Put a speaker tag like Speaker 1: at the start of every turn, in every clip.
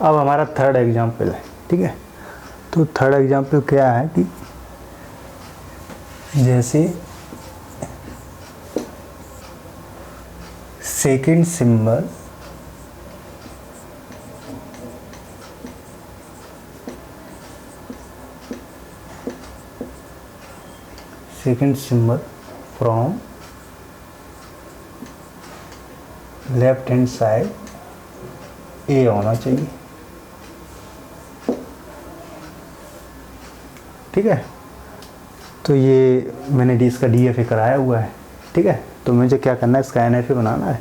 Speaker 1: अब हमारा third example है, ठीक है। तो थर्ड एग्जाम्पल क्या है कि जैसे second symbol from left hand side A होना चाहिए, ठीक है। तो ये मैंने इसका DFA कराया हुआ है, ठीक है। तो मुझे क्या करना है, इसका NFA बनाना है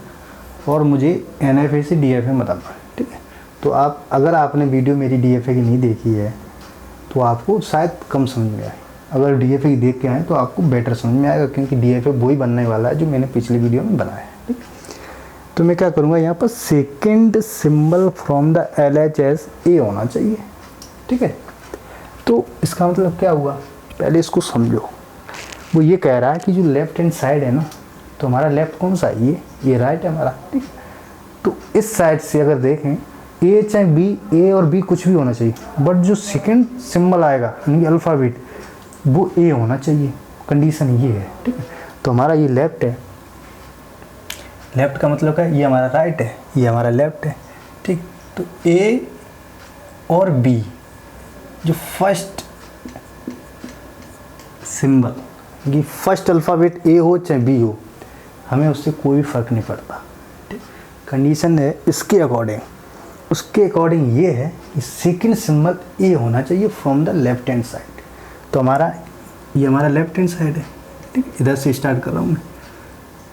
Speaker 1: और मुझे NFA से DFA बताना है, ठीक है। तो आप अगर आपने वीडियो मेरी DFA की नहीं देखी है तो आपको शायद कम समझ में आए, अगर DFA की देख के आए तो आपको बेटर समझ में आएगा, क्योंकि DFA वही बनने वाला है जो मैंने पिछली वीडियो में बनाया है, ठीक। तो मैं क्या करूँगा, यहाँ पर second symbol from the LHS ए होना चाहिए, ठीक है। तो इसका मतलब क्या हुआ, पहले इसको समझो। वो ये कह रहा है कि जो लेफ्ट हैंड साइड है ना, तो हमारा लेफ्ट कौन सा है, ये राइट है हमारा, ठीक। तो इस साइड से अगर देखें ए चाहे बी, ए और बी कुछ भी होना चाहिए, बट जो सेकेंड सिंबल आएगा यानी अल्फ़ाबेट वो ए होना चाहिए, कंडीशन ये है, ठीक है। तो हमारा ये लेफ्ट है, लेफ्ट का मतलब क्या है, ये हमारा राइट है, ये हमारा लेफ्ट है, ठीक। तो ए और बी जो फर्स्ट सिंबल, ये फर्स्ट अल्फ़ाबेट ए हो चाहे बी हो, हमें उससे कोई फ़र्क नहीं पड़ता, ठीक। कंडीशन है इसके अकॉर्डिंग, उसके अकॉर्डिंग ये है कि सेकेंड सिंबल ए होना चाहिए from the left hand side. तो हमारा ये हमारा लेफ्ट हैंड साइड है, ठीक। इधर से स्टार्ट कर रहा हूँ मैं।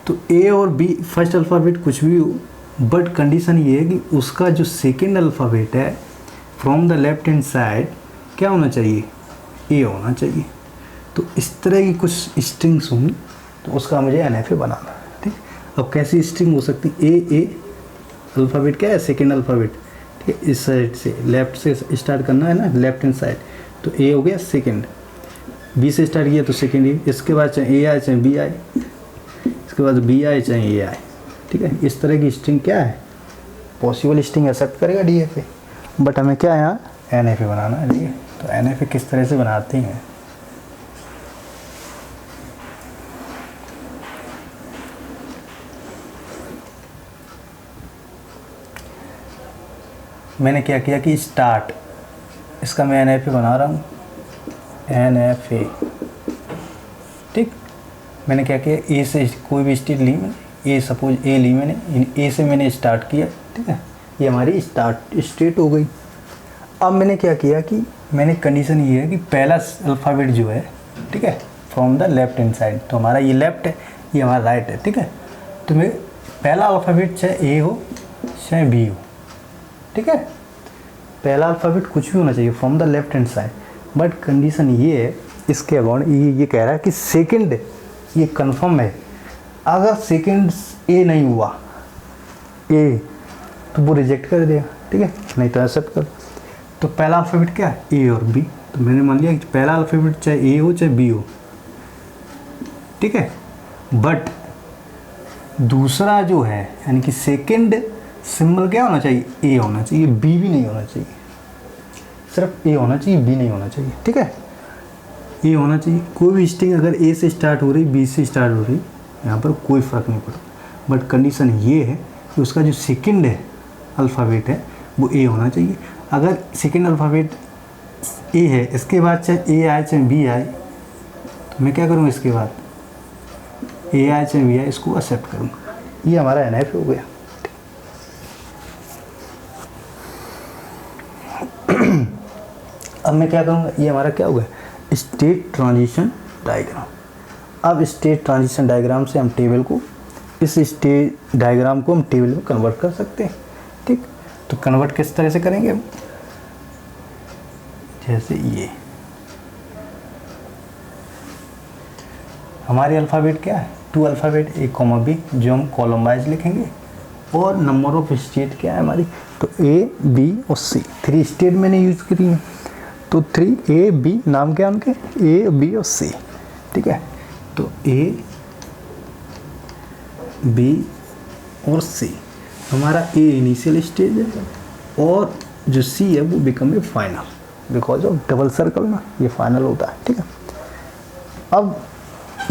Speaker 1: तो ए और बी फर्स्ट अल्फ़ाबेट कुछ भी हो, बट कंडीशन ये है कि उसका जो सेकेंड अल्फ़ाबेट है from the left hand side क्या होना चाहिए, ए होना चाहिए। तो इस तरह की कुछ स्ट्रिंग्स होंगी, तो उसका मुझे NFA बनाना है, ठीक। अब कैसी स्ट्रिंग हो सकती, ए अल्फ़ाबेट क्या है, सेकेंड अल्फ़ाबेट, ठीक है। इस साइड से लेफ्ट से स्टार्ट करना है ना, लेफ्ट हैंड साइड, तो ए हो गया सेकेंड, बी से स्टार्ट किया तो सेकेंड ही, इसके बाद चाहे ए आए चाहे बी आए, इसके बाद बी आए चाहे ए आए, ठीक है। इस तरह की स्ट्रिंग क्या है, पॉसिबल स्ट्रिंग एक्सेप्ट करेगा DFA, बट हमें क्या है यहाँ NFA बनाना है, ठीक है। तो NFA किस तरह से बनाते हैं, मैंने क्या किया कि स्टार्ट, इसका मैं NFA बना रहा हूँ, NFA, ठीक। मैंने क्या किया, ए से कोई भी स्टेट ली मैंने, ए सपोज ए ली मैंने, ए से मैंने स्टार्ट किया, ठीक है। ये हमारी स्टार्ट स्टेट हो गई। अब मैंने क्या किया कि मैंने कंडीशन ये है कि पहला अल्फ़ाबेट जो है, ठीक है, from the left hand side, तो हमारा ये लेफ्ट है, ये हमारा राइट है, ठीक है। तो मैं पहला अल्फ़ाबेट चाहे ए हो चाहे बी हो, ठीक है, पहला अल्फ़ाबेट कुछ भी होना चाहिए from the left hand side, but condition ये है इसके अकॉर्डिंग, ये कह रहा है कि सेकंड, ये कंफर्म है, अगर सेकंड ए नहीं हुआ ए तो वो रिजेक्ट कर देगा, ठीक है, नहीं तो एक्सेप्ट कर। तो पहला अल्फ़ाबेट क्या है, ए और बी, तो मैंने मान लिया कि पहला अल्फ़ाबेट चाहे ए हो चाहे बी हो, ठीक है। बट दूसरा जो है यानी कि सेकंड सिंबल क्या होना चाहिए, ए होना चाहिए, बी भी नहीं होना चाहिए, सिर्फ ए होना चाहिए, बी नहीं होना चाहिए, ठीक है। ए होना चाहिए, कोई भी स्ट्रिंग अगर ए से स्टार्ट हो रही, बी से स्टार्ट हो रही, यहाँ पर कोई फ़र्क नहीं पड़ता, बट कंडीशन ये है कि उसका जो सेकंड है अल्फ़ाबेट है वो ए होना चाहिए। अगर सेकंड अल्फ़ाबेट ए है, इसके बाद चाहे ए आए चाहे बी आए, तो मैं क्या करूँगा, इसके बाद ए आए चाहे बी आए इसको एक्सेप्ट करूँगा, ये हमारा NFA हो गया। अब मैं क्या करूँगा, ये हमारा क्या हुआ, स्टेट ट्रांजिशन डायग्राम। अब स्टेट ट्रांजिशन डायग्राम से हम टेबल को, इस स्टेट डायग्राम को हम टेबल में कन्वर्ट कर सकते हैं, ठीक। तो कन्वर्ट किस तरह से करेंगे हम, जैसे ये हमारे अल्फ़ाबेट क्या है, 2 अल्फ़ाबेट A, B, जो हम कॉलम वाइज लिखेंगे, और नंबर ऑफ स्टेट क्या है हमारी, तो A, B और C, 3 स्टेट मैंने यूज़ करी हैं, तो 3 A, B, नाम क्या है उनके, A, B और C, ठीक है। तो A, B और C, हमारा A इनिशियल स्टेज है और जो सी है वो become A final because of double circle ना, ये फाइनल होता है। ठीक है, अब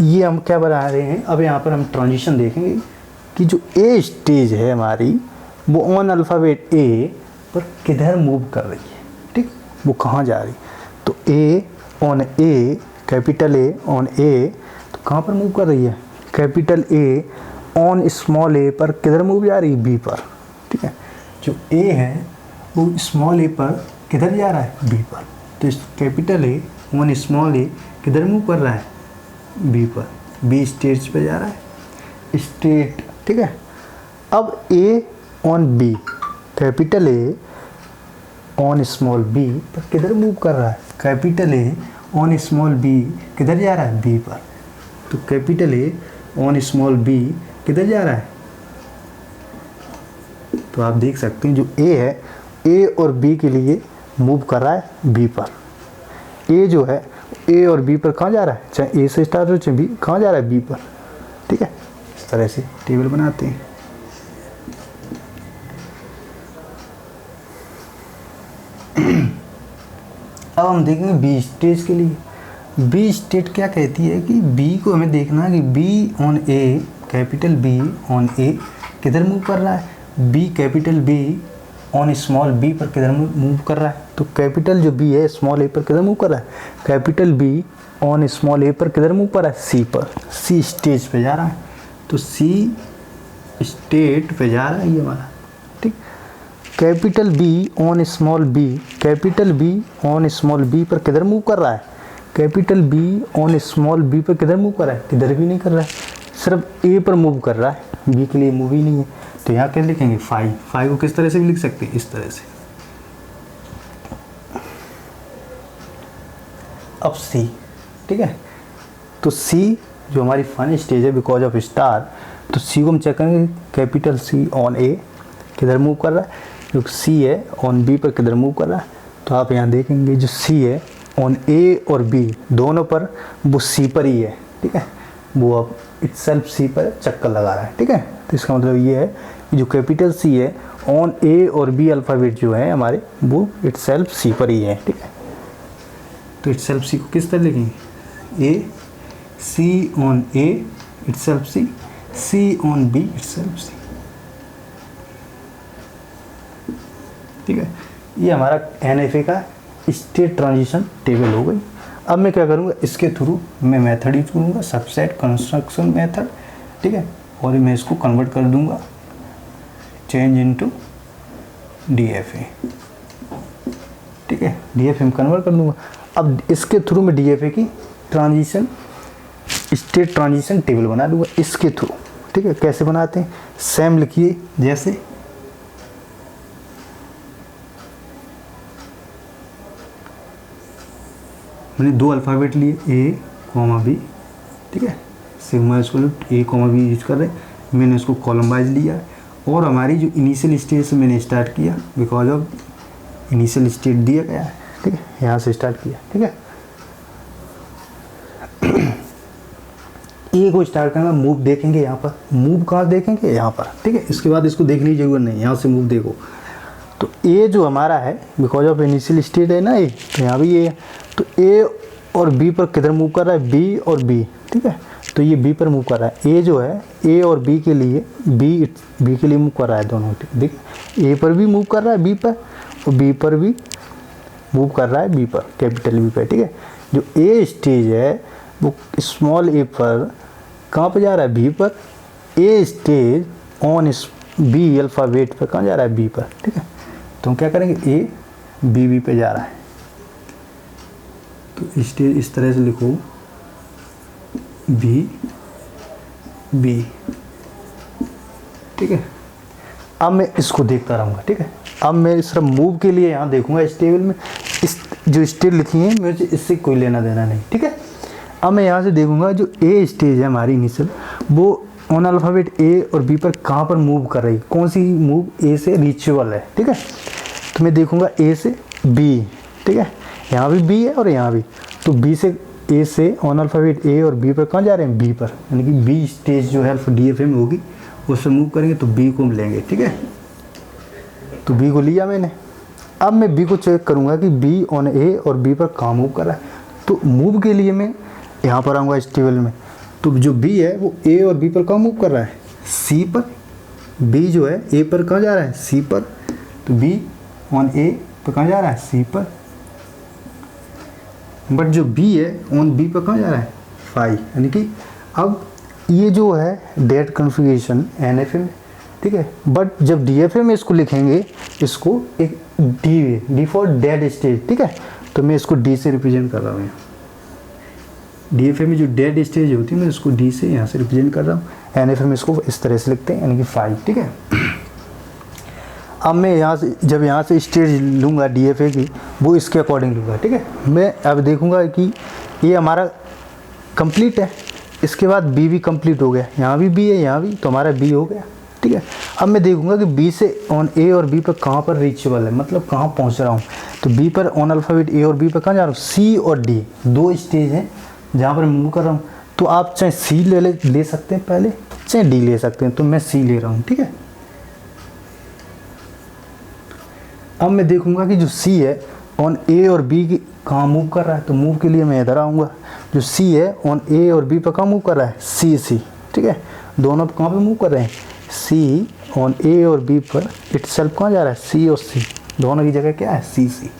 Speaker 1: ये हम क्या बना रहे हैं, अब यहाँ पर हम ट्रांजिशन देखेंगे कि जो ए स्टेज है हमारी वो ऑन अल्फ़ाबेट ए पर किधर मूव कर रही है। ठीक, वो कहाँ जा रही, तो A on A, capital A on A, तो कहाँ पर मूव कर रही है, capital A on small A पर किधर मूव जा रही है, बी पर। ठीक है, जो ए है वो स्मॉल ए पर किधर जा रहा है, बी पर। तो कैपिटल ए ऑन स्मॉल ए किधर मूव कर रहा है, बी पर, बी स्टेज पे जा रहा है, स्टेट। ठीक है, अब A on B, capital A on small B पर किधर मूव कर रहा है, capital A on small B किधर जा रहा है, बी पर। तो capital A on small B किधर जा रहा है, तो आप देख सकते हैं जो ए है ए और बी के लिए मूव कर रहा है बी पर। ए जो है ए और बी पर कहाँ जा रहा है, चाहे ए से स्टार्ट हो चाहे बी, कहाँ जा रहा है, बी पर। ठीक है, इस तरह से टेबल बनाते हैं। अब हम देखेंगे बी स्टेज के लिए। बी स्टेट क्या कहती है कि बी को हमें देखना है कि B on A, capital B on A किधर मूव कर रहा है, B capital B on small B पर किधर मूव कर रहा है। तो कैपिटल जो बी है स्मॉल ए पर किधर मूव कर रहा है, capital B on small A पर किधर मूव कर रहा है, सी पर, सी स्टेज पे जा रहा है। तो सी स्टेट पे जा रहा है ये हमारा। ठीक, capital B on small B, capital B on small B पर किधर मूव कर रहा है, capital B on small B पर किधर मूव कर रहा है, किधर भी नहीं कर रहा है, सिर्फ ए पर मूव कर रहा है, बी के लिए मूव ही नहीं है। तो यहाँ क्या लिखेंगे, फाइव। फाइव को किस तरह से भी लिख सकते हैं, इस तरह से। अब सी, ठीक है, तो सी जो हमारी फाइनल स्टेज है बिकॉज ऑफ स्टार, तो सी को हम चेक करेंगे, कैपिटल सी ऑन ए किधर मूव कर रहा है, जो सी है ऑन बी पर किधर मूव कर रहा है। तो आप यहाँ देखेंगे जो सी है ऑन ए और बी दोनों पर वो सी पर ही है। ठीक है, वो अब इटसेल्फ सी पर चक्कर लगा रहा है। ठीक है, तो इसका मतलब ये है कि जो कैपिटल सी है ऑन ए और बी अल्फ़ाबेट जो है हमारे वो इटसेल्फ सी पर ही है। ठीक है, तो इटसेल्फ सी को किस तरह लिखेंगे, A C on A itself C, C on B itself C. ठीक है, ये हमारा NFA का स्टेट ट्रांजिशन टेबल हो गई। अब मैं क्या करूँगा, इसके थ्रू मैं मेथड यूज करूँगा, सबसेट कंस्ट्रक्शन मेथड। ठीक है, और मैं इसको कन्वर्ट कर दूँगा चेंज इनटू DFA। ठीक है, DFA में कन्वर्ट कर दूँगा। अब इसके थ्रू मैं DFA की ट्रांजिशन स्टेट ट्रांजिशन टेबल बना दूँगा इसके थ्रू। ठीक है, कैसे बनाते हैं, सेम लिखिए, जैसे मैंने दो अल्फ़ाबेट लिए ए कॉमा बी। ठीक है, sigma square A comma B use कर रहे हैं, मैंने इसको कॉलम वाइज लिया और हमारी जो इनिशियल स्टेज से मैंने स्टार्ट किया बिकॉज ऑफ इनिशियल स्टेट दिया गया है। ठीक है, यहाँ से स्टार्ट किया। ठीक है, ए को स्टार्ट करना, मूव देखेंगे यहाँ पर, मूव कहाँ देखेंगे, यहाँ पर। ठीक है, इसके बाद इसको देखने की जरूरत नहीं, यहाँ से मूव देखो। तो ए जो हमारा है बिकॉज ऑफ इनिशियल स्टेट है ना ए, तो यहाँ भी ए है, तो ए और बी पर किधर मूव कर रहा है, बी और बी। ठीक है, तो ये बी पर मूव कर रहा है। ए जो है ए और बी के लिए बी के लिए मूव कर रहा है दोनों। देख, ए पर भी मूव कर रहा है बी पर, और बी पर भी मूव कर रहा है बी पर, कैपिटल बी पर। ठीक है, जो ए स्टेज है वो स्मॉल ए पर कहाँ पर जा रहा है, बी पर। A stage on B alphabet पर कहाँ जा रहा है, बी पर। ठीक है, तो हम क्या करेंगे, ए बी पे जा रहा है, तो स्टेज इस तरह से लिखो, बी। ठीक है, अब मैं इसको देखता रहूँगा। ठीक है, अब मैं सिर्फ मूव के लिए यहाँ देखूँगा इस टेबल में, इस जो स्टेज लिखी है मुझे इससे कोई लेना देना नहीं। ठीक है, अब मैं यहाँ से देखूँगा जो ए स्टेज है हमारी इनिशियल, वो ऑन अल्फ़ाबेट ए और बी पर कहाँ पर मूव कर रही है, कौन सी मूव ए से रीचेबल है। ठीक है, तो मैं देखूँगा ए से बी। ठीक है, यहाँ भी बी है और यहाँ भी, तो बी से ए से ऑन अल्फ़ाबेट ए और बी पर कहाँ जा रहे हैं, बी पर, यानी कि बी स्टेज जो है DFA में होगी उससे मूव करेंगे तो बी को हम लेंगे। ठीक है, तो बी को लिया मैंने, अब मैं बी को चेक करूँगा कि बी ऑन ए और बी पर कहाँ मूव कर रहा है। तो मूव के लिए मैं यहाँ पर आऊँगा इस टेबल में। तो जो बी है वो ए और बी पर कहाँ मूव कर रहा है, सी पर। बी जो है ए पर कहाँ जा रहा है, सी पर। तो बी ऑन ए पर कहाँ जा रहा है, सी पर। बट जो बी है ऑन बी पर कहाँ जा रहा है, 5। यानी कि अब ये जो है डेट कन्फिगरेशन NFA में, ठीक है। बट जब DFA में इसको लिखेंगे, इसको एक डी फॉर डेड स्टेज, ठीक है। तो मैं इसको डी से रिप्रेजेंट कर रहा हूँ। DFA में जो डेड स्टेज होती है मैं इसको डी से यहाँ से रिप्रेजेंट कर रहा हूँ। NFA में इसको इस तरह से लिखते हैं, यानी कि 5, ठीक है। अब मैं यहाँ से जब यहाँ से स्टेज लूँगा DFA की, वो इसके अकॉर्डिंग लूँगा, ठीक है। मैं अब देखूँगा कि ये हमारा कंप्लीट है। इसके बाद बी भी कंप्लीट हो गया, यहाँ भी बी है, यहाँ भी, तो हमारा बी हो गया, ठीक है। अब मैं देखूंगा कि बी से ऑन ए और बी पर कहाँ पर रीचेबल है, मतलब कहाँ पहुँच रहा हूँ। तो बी पर ऑन अल्फ़ाबेट ए और बी पर कहाँ जा रहा हूँ, सी और डी, 2 स्टेज हैं जहाँ पर मूव कर रहा हूँ। तो आप चाहे सी ले सकते हैं पहले, चाहे डी ले सकते हैं। तो मैं सी ले रहा हूँ, ठीक है। अब मैं देखूंगा कि जो सी है ऑन ए और बी की कहाँ मूव कर रहा है। तो मूव के लिए मैं इधर आऊँगा। जो सी है ऑन ए और बी पर कहाँ मूव कर रहा है, सी, ठीक है। दोनों पर कहाँ पर मूव कर रहे हैं, सी ऑन ए और बी पर इटसेल्फ कहाँ जा रहा है, सी और सी, दोनों की जगह क्या है, सी।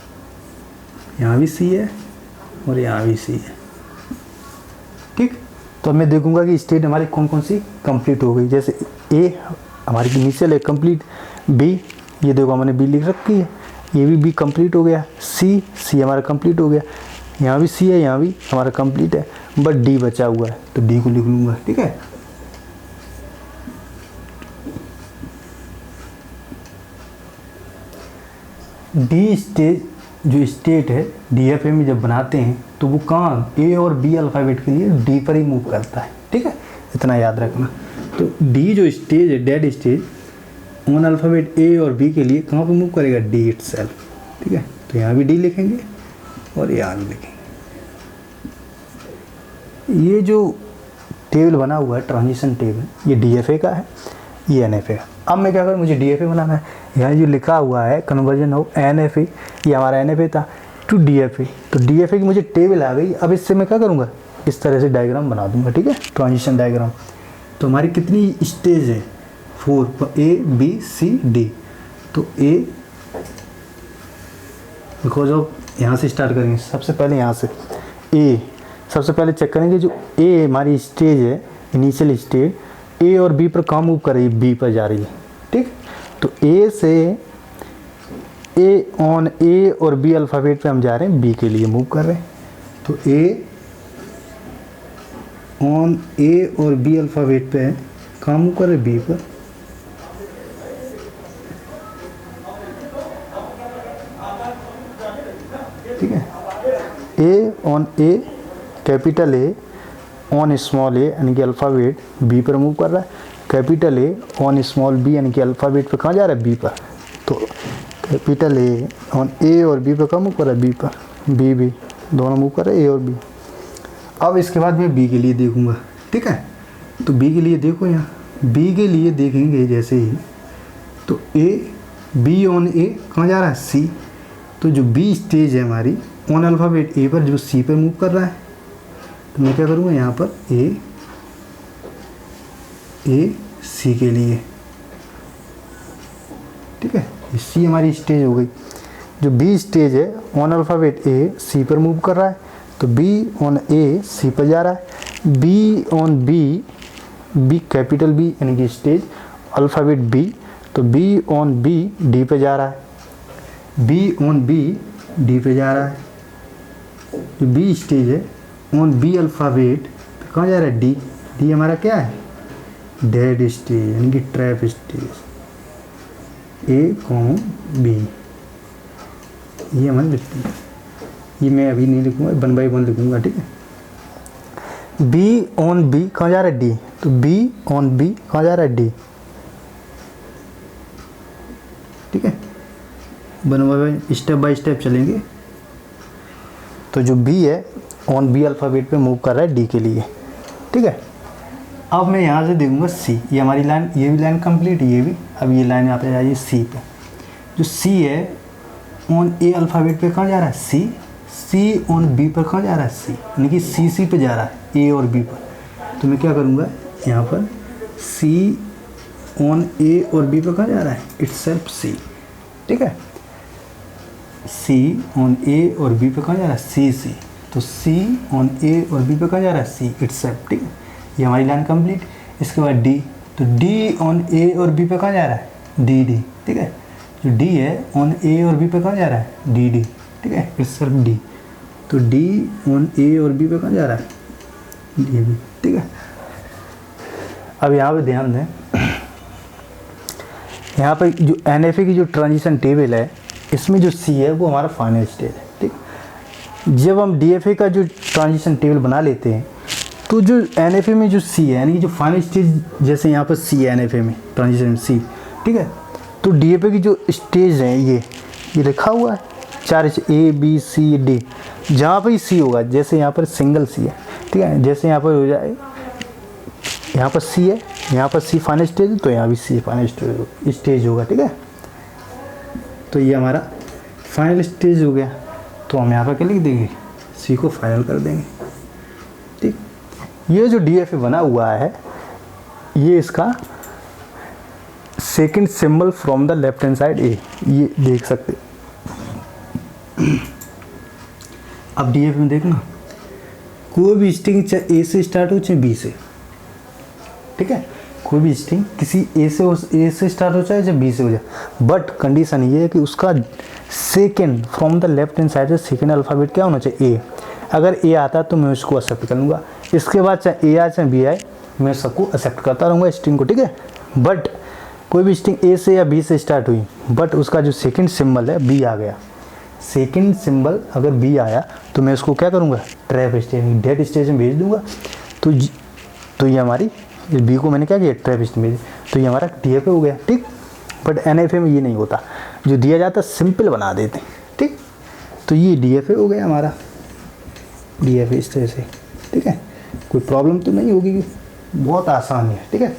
Speaker 1: यहाँ भी सी है और यहाँ भी सी है, ठीक। तो अब मैं देखूंगा कि स्टेट हमारी कौन कौन सी कंप्लीट हो गई। जैसे ए हमारी इनिशियल है कंप्लीट, बी ये देखो मैंने बी लिख रखी है, ये भी बी कंप्लीट हो गया, सी हमारा कंप्लीट हो गया, यहाँ भी सी है, यहाँ भी हमारा कंप्लीट है, बट डी बचा हुआ है। तो डी को लिख लूँगा, ठीक है। डी स्टेज जो स्टेट है DFA में जब बनाते हैं तो वो कहाँ, ए और बी अल्फ़ाबेट के लिए डी पर ही मूव करता है, ठीक है। इतना याद रखना। तो डी जो स्टेज है, डेड स्टेज, ऑन अल्फ़ाबेट ए और बी के लिए कहाँ पर मूव करेगा, डी इटसेल्फ, ठीक है। तो यहाँ भी डी लिखेंगे और यहाँ भी लिखेंगे। ये जो टेबल बना हुआ है ट्रांजिशन टेबल, ये DFA का है, ये NFA का। अब मैं क्या करूँ, मुझे DFA बनाना है। यहाँ जो लिखा हुआ है कन्वर्जन ऑफ NFA, ये हमारा NFA था टू DFA। तो DFA की मुझे टेबल आ गई। अब इससे मैं क्या करूँगा, इस तरह से डायग्राम बना दूँगा, ठीक है, ट्रांजिशन डायग्राम। तो हमारी कितनी स्टेज है, 4, A B C D। तो A बिकॉज ऑफ यहाँ से स्टार्ट करेंगे। सबसे पहले यहाँ से A सबसे पहले चेक करेंगे। जो A हमारी स्टेज है, इनिशियल स्टेज, A और B पर कहाँ मूव कर रही है, B पर जा रही है, ठीक। तो A से A ऑन A और B अल्फ़ाबेट पे हम जा रहे हैं, B के लिए मूव कर रहे हैं। तो A ऑन A और B अल्फ़ाबेट पे कहाँ मूव कर रहे हैं, B पर। ठीक है, A on A, capital A on small a यानी कि अल्फ़ाबेट B पर मूव कर रहा है। Capital A on small b यानी कि अल्फ़ाबेट पे कहाँ जा रहा है, B पर। तो कैपिटल A ऑन A और B पर कहाँ मूव कर रहा है, B पर। B दोनों मूव कर रहे हैं, A और B। अब इसके बाद मैं B के लिए देखूंगा, ठीक है। तो B के लिए देखो, यहाँ B के लिए देखेंगे जैसे ही, तो B ऑन A कहाँ जा रहा है, C। तो जो B स्टेज है हमारी ऑन अल्फ़ाबेट A पर, जो C पर मूव कर रहा है। तो मैं क्या करूँगा, यहाँ पर A C के लिए, ठीक है। C हमारी स्टेज हो गई। जो B स्टेज है ऑन अल्फ़ाबेट A C पर मूव कर रहा है। तो B ऑन A C पर जा रहा है। B on B capital B यानी कि स्टेज अल्फ़ाबेट B, तो B ऑन B D पे जा रहा है। B ऑन B D पे जा रहा है। जो B स्टेज है ऑन B अल्फ़ाबेट कहाँ जा रहा है, D हमारा क्या है, डेड स्टेज यानी कि trap stage. A com B ये हमारी लिखती है। ये मैं अभी नहीं लिखूँगा, 1 बाय 1 लिखूँगा, ठीक है। B ऑन B कहाँ जा रहा है, D। तो B ऑन B कहाँ जा रहा है, D, ठीक है। 1 बाय 1 स्टेप बाय स्टेप चलेंगे। तो जो B है ऑन B अल्फ़ाबेट पे मूव कर रहा है D के लिए, ठीक है। अब मैं यहाँ से देखूँगा C, ये हमारी लाइन, ये भी लाइन कंप्लीट, ये भी। अब ये लाइन यहाँ पे आ जाइए C पे। जो C है ऑन ए अल्फ़ाबेट पे कहाँ जा रहा है, सी, सी ऑन बी पर कहाँ जा रहा है, सी, यानी कि सी पे जा रहा है ए और बी पर। तो मैं क्या करूँगा यहाँ पर, सी ऑन ए और बी पर कहाँ जा रहा है, इटसेल्फ सी, ठीक है। सी ऑन ए और बी पे कहाँ जा रहा है, सी सी, तो सी ऑन ए और बी पे कहाँ जा रहा है, सी इटसेल्फ, ठीक है। ये हमारी लाइन कंप्लीट। इसके बाद डी, तो डी ऑन ए और बी पे कहाँ जा रहा है, डी डी, ठीक है। जो डी है ऑन ए और बी पे कहाँ जा रहा है, डी डी, ठीक है, इटसेल्फ डी। तो डी ऑन ए और बी पे कहाँ जा रहा है, डी बी, ठीक है। अब यहाँ पे ध्यान दें, यहाँ पर जो NFA की जो ट्रांजिशन टेबल है, इसमें जो सी है वो हमारा फाइनल स्टेज है, ठीक। जब हम DFA का जो ट्रांजिशन टेबल बना लेते हैं तो जो NFA में जो सी है, यानी कि जो फाइनल स्टेज, जैसे यहाँ पर सी है NFA में ट्रांजिशन सी, ठीक है। तो DFA की जो स्टेज है ये लिखा हुआ है 4 A B C D, जहाँ पर सी होगा, जैसे यहाँ पर सिंगल सी है, ठीक है। जैसे यहाँ पर हो जाए, यहाँ पर सी है, यहाँ पर सी फाइनल स्टेज, तो यहाँ भी सी फाइनल स्टेज होगा, ठीक है। तो ये हमारा फाइनल स्टेज हो गया। तो हम यहाँ पर क्या लिख देंगे, सी को फाइनल कर देंगे, ठीक। ये जो DFA बना हुआ है, ये इसका second symbol from the left hand side A, ये देख सकते। अब DFA में देखना, कोई भी स्ट्रिंग चाहे ए से स्टार्ट हो चाहे बी से, ठीक है। कोई भी स्ट्रिंग किसी ए से स्टार्ट हो चाहे बी से हो जाए, बट कंडीशन ये है कि उसका second from the left hand side से सेकेंड अल्फ़ाबेट क्या होना चाहिए, ए। अगर ए आता तो मैं उसको एक्सेप्ट कर लूँगा, इसके बाद चाहे ए आए चाहे बी आए, मैं सबको एक्सेप्ट करता रहूँगा स्ट्रिंग को, ठीक है। बट कोई भी स्ट्रिंग ए से या बी से स्टार्ट हुई, बट उसका जो सेकेंड सिंबल है बी आ गया, सेकेंड सिंबल अगर बी आया तो मैं उसको क्या करूँगा, ट्रैप स्टेज, डेड स्टेज में भेज दूँगा। तो ये हमारी, इस बी को मैंने क्या किया, ट्रैप स्टेज में, तो ये हमारा DFA हो गया, ठीक। बट NFA में ये नहीं होता, जो दिया जाता सिंपल बना देते, ठीक। तो ये DFA हो गया हमारा, DFA इस तरह से, ठीक है। कोई प्रॉब्लम तो नहीं होगी, बहुत आसान है, ठीक है।